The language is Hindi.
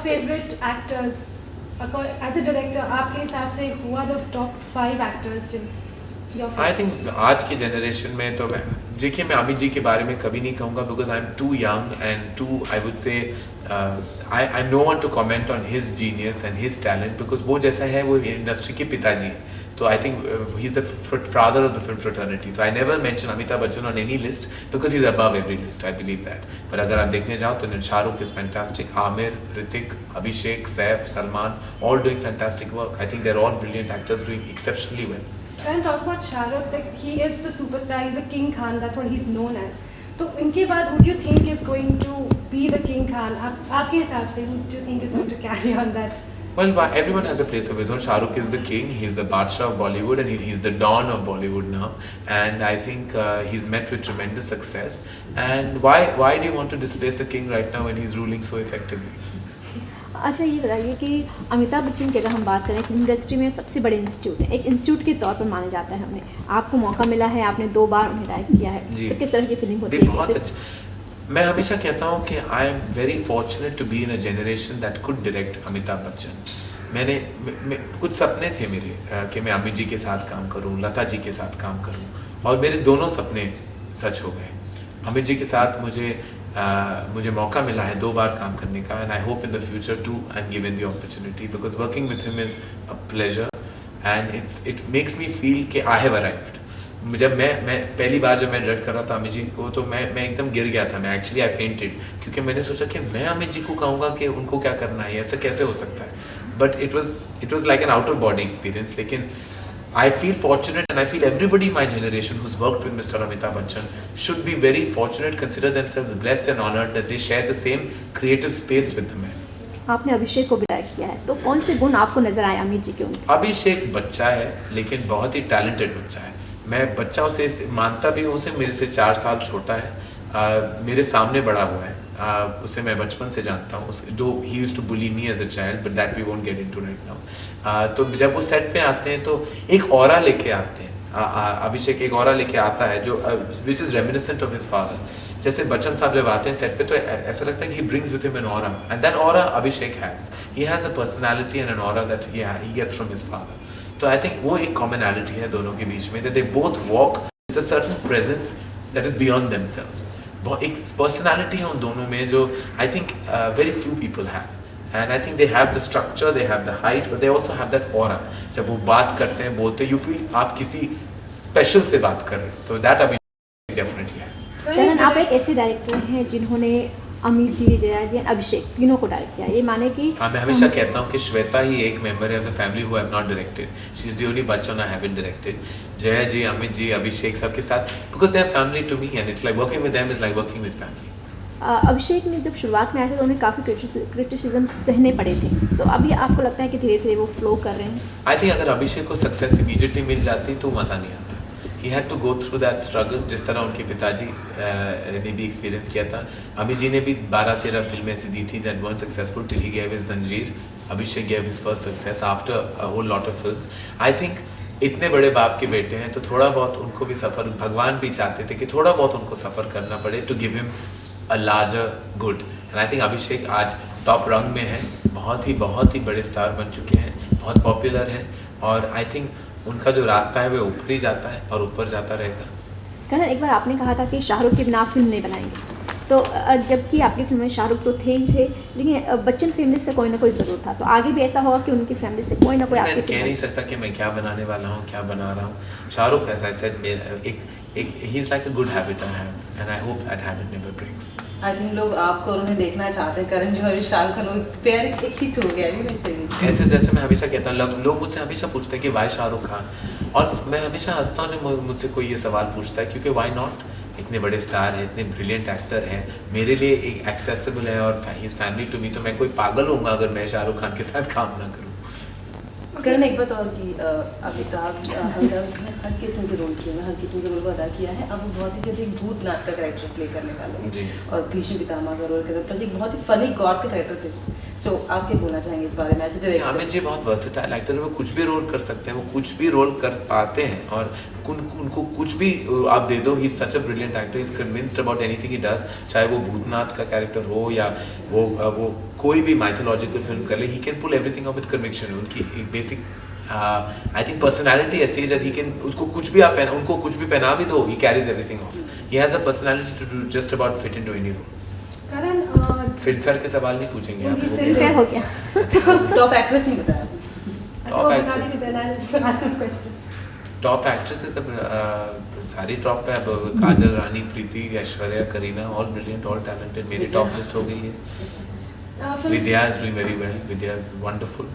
Favourite actors as a director आपके हिसाब से who are the top 5 actors जिन आई थिंक आज की जनरेशन में तो मैं अमित जी के बारे में कभी नहीं कहूँगा because I am too young and too I would say I am no one to comment on his genius and his talent because वो जैसा है वो इंडस्ट्री के पिताजी। तो I think he is the father of the film fraternity. So I never mention Amitabh Bachchan on any list because he is above every list, I believe that. But अगर आप देखने जाओ तो Shahrukh is fantastic, Aamir, Hrithik, Abhishek, Saif, Salman, all doing fantastic work. I think they're all brilliant actors doing exceptionally well. When talk about Shah Rukh, like he is the superstar, he's a King Khan, that's what he's known as. तो इनके बाद who do you think is going to be the King Khan? आपके हिसाब से who do you think is going to carry on that? Well, everyone has a place of his own. Shah Rukh is the king, he's the Badshah of Bollywood and he's the Don of Bollywood now. And I think he's met with tremendous success. And why do you want to displace a king right now when he's ruling so effectively? अच्छा ये बताइए कि अमिताभ बच्चन की अगर हम बात करें फिल्म इंडस्ट्री में सबसे बड़े इंस्टीट्यूट है, एक इंस्टीट्यूट के तौर पर माना जाता है। हमने आपको मौका मिला है, आपने 2 बार उन्हें डायरेक्ट किया है, तो किस तरह की फीलिंग होती है? बहुत अच्छा। मैं हमेशा कहता हूँ कि I am very fortunate to be in a generation that could direct Amitabh Bachchan. मैंने कुछ सपने थे मेरे कि मैं अमित जी के साथ काम करूँ, लता जी के साथ काम करूँ, और मेरे दोनों सपने सच हो गए। अमित जी के साथ मुझे मौका मिला है 2 बार काम करने का and I hope in the future too I am given the opportunity because working with him is a pleasure and it makes me feel कि आई हैव अराइव्ड। जब मैं पहली बार जब मैं डायरेक्ट कर रहा था अमित जी को तो मैं एकदम गिर गया था। मैं एक्चुअली आई फेंटेड क्योंकि मैंने सोचा कि मैं अमित जी को कहूँगा कि उनको क्या करना है, ऐसा कैसे हो सकता है। But it was like an out of body experience. लेकिन I feel fortunate and I feel everybody in my generation who's worked with Mr. Amitabh Bachchan should be very fortunate, consider themselves blessed and honored that they share the same creative space with the man. आपने अभिषेक को भी डायरेक्ट किया है, तो कौन से गुण आपको नजर आए अमित जी के उनके? अभिषेक बच्चा है लेकिन बहुत ही टैलेंटेड बच्चा है। मैं बच्चा उसे मानता भी हूँ, उसे मेरे से 4 साल छोटा है, मेरे सामने बड़ा हुआ है, उसे मैं बचपन से जानता हूँ। Though he used to bully me as a child but that we won't get into right now. तो जब वो सेट पे आते हैं तो एक ऑरा लेके आते हैं। अभिषेक एक ऑरा लेके आता है जो which is reminiscent of his father. जैसे बच्चन साहब जब आते हैं सेट पे तो ऐसा लगता है कि he brings with him an aura and that aura Abhishek has. He has a personality and an aura that he gets from his father. तो आई थिंक वो एक कॉमनैलिटी है दोनों के बीच में, that they both walk with a certain presence that is beyond themselves. बहुत एक पर्सनालिटी है उन दोनों में जो I think very few people have and I think they have the structure, they have the height but they also have that aura. जब वो बात करते हैं बोलते हैं यू फील आप किसी स्पेशल से बात कर रहे हैं। तो दैट अभी डेफिनेटली हैज। करण, आप एक ऐसे डायरेक्टर हैं जिन्होंने अमित जी, जया जी, अभिषेक तीनों को डायरेक्ट किया। ये माने कि हाँ, मैं हमेशा कहता हूँ कि श्वेता ही एक मेंबर है of the family who have not directed. She is the only Bachchan I haven't directed. Jaya ji, Amit ji, Abhishek सबके साथ because they are family to me and it's like working with them is like working with family. Abhishek ने जब शुरुआत में आए थे तो उन्हें काफ़ी क्रिटिसिज्म सहने पड़े थे, तो अभी आपको लगता है कि धीरे धीरे वो फ्लो कर रहे हैं? आई थिंक अगर अभिषेक को सक्सेस इमीडिएटली मिल जाती तो मज़ा नहीं आता। He had to go through that struggle जिस तरह उनके पिताजी ने भी एक्सपीरियंस किया था। अमित जी ने भी 12-13 फिल्में ऐसी दी थी that weren't successful till he gave his जंजीर। अभिषेक gave his first success after a whole lot of films. I think इतने बड़े बाप के बेटे हैं तो थोड़ा बहुत उनको भी सफ़र, भगवान भी चाहते थे कि थोड़ा बहुत उनको सफ़र करना पड़े to give him a larger good. And I think Abhishek आज टॉप रंग में है, बहुत ही बड़े स्टार बन चुके हैं, बहुत पॉपुलर हैं और आई थिंक उनका जो रास्ता है वो ऊपर ही जाता है और ऊपर जाता रहेगा। करण, एक बार आपने कहा था कि शाहरुख के बिना फिल्म नहीं बनाएंगे, तो जबकि आपकी फिल्म में शाहरुख तो थे ही थे लेकिन बच्चन फैमिली से कोई ना कोई ज़रूर था, तो आगे भी ऐसा होगा कि उनकी फैमिली से कोई ना कोई आपकी कह नहीं सकता कि मैं क्या बनाने वाला हूँ, क्या बना रहा हूँ। Shahrukh as I said he is like a good habit I have and I hope that habit never breaks. I think लोग आपको और उन्हें देखना चाहते हैं, करण जो है शाहरुख खान, वो पेयर एक ही हो गया है इस तरीके से। ऐसे जैसे मैं हमेशा कहता हूँ, लोग मुझसे हमेशा पूछते हैं कि वाई शाहरुख खान, और मैं हमेशा हंसता हूँ जब मुझसे कोई ये सवाल पूछता है क्योंकि वाई नॉट। इतने बड़े स्टार हैं, इतने ब्रिलियंट एक्टर हैं, मेरे लिए एक एक्सेसिबल है और हिज फैमिली टू मी। तो मैं कोई पागल होऊंगा अगर मैं शाहरुख खान के साथ काम ना करूँ। करण, एक बात और की अमिताभ ने हर किस्म के रोल किए हैं, हर किस्म के रोल को अदा किया है। अब वो बहुत ही जल्दी एक भूतनाथ का कैरेक्टर प्ले करने वाले हैं और भीष्म पितामह का रोल कर प्लस एक बहुत ही फनी गॉड के कैरेक्टर थे। सो आप क्या बोलना चाहेंगे इस बारे में as a director? Amit ji बहुत वर्सेटाइल एक्टर है, वो कुछ भी रोल कर सकते हैं, वो कुछ भी रोल कर पाते हैं और उनको कुछ भी आप दे दो। He is such a brilliant actor, he is convinced about anything he does, चाहे वो भूतनाथ का कैरेक्टर हो या वो कोई भी माइथोलॉजिकल फिल्म कर ले, he can pull everything off with conviction. उनकी बेसिक आई थिंक पर्सनालिटी ऐसी है, जब ही कैन, उसको कुछ भी आप पहना, उनको कुछ भी पहना भी दो, he carries everything off. He has a personality to do just about fit into any role. Karan Filmfare के सवाल नहीं पूछेंगे आप? फिल्मफेयर हो गया। टॉप एक्ट्रेस नहीं बताया। Top actress, question top actresses अब सारी टॉप पे। अब Kajol, Rani, Preity, Aishwarya, Kareena, all brilliant, all talented. मेरी टॉप लिस्ट हो गई है। Vidya is doing very well. Vidya is wonderful.